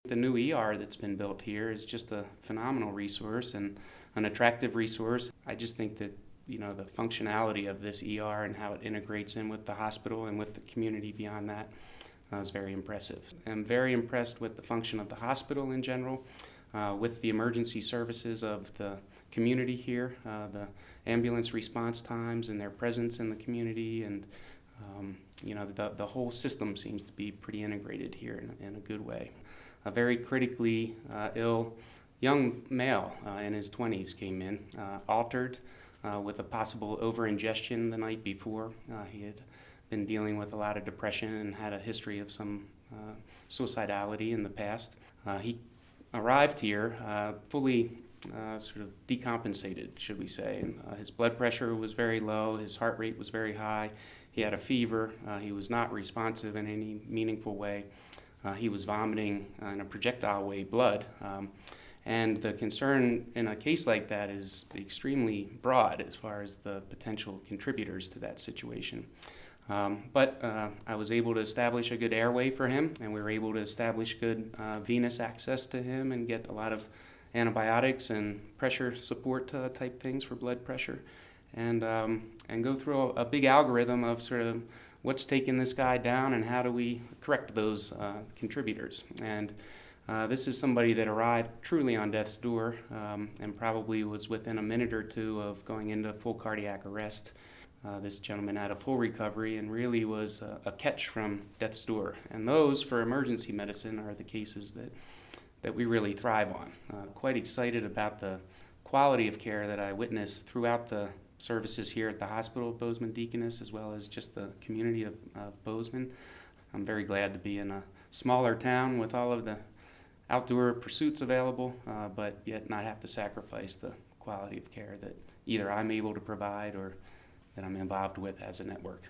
The new ER that's been built here is just a phenomenal resource and an attractive resource. I just think that the functionality of this ER and how it integrates in with the hospital and with the community beyond that is very impressive. I'm very impressed with the function of the hospital in general, with the emergency services of the community here, the ambulance response times and their presence in the community, and the whole system seems to be pretty integrated here in a good way. A very critically ill young male in his 20s came in, altered with a possible over-ingestion the night before. He had been dealing with a lot of depression and had a history of some suicidality in the past. He arrived here fully sort of decompensated, should we say. His blood pressure was very low, his heart rate was very high, he had a fever, he was not responsive in any meaningful way. He was vomiting in a projectile way blood. And the concern in a case like that is extremely broad as far as the potential contributors to that situation. But I was able to establish a good airway for him, and we were able to establish good venous access to him and get a lot of antibiotics and pressure support type things for blood pressure, and go through a big algorithm of sort of what's taking this guy down and how do we correct those contributors. And this is somebody that arrived truly on death's door and probably was within a minute or two of going into full cardiac arrest. This gentleman had a full recovery and really was a catch from death's door. And those, for emergency medicine, are the cases that we really thrive on. Quite excited about the quality of care that I witnessed throughout the services here at the hospital of Bozeman Deaconess, as well as just the community of Bozeman. I'm very glad to be in a smaller town with all of the outdoor pursuits available, but yet not have to sacrifice the quality of care that either I'm able to provide or that I'm involved with as a network.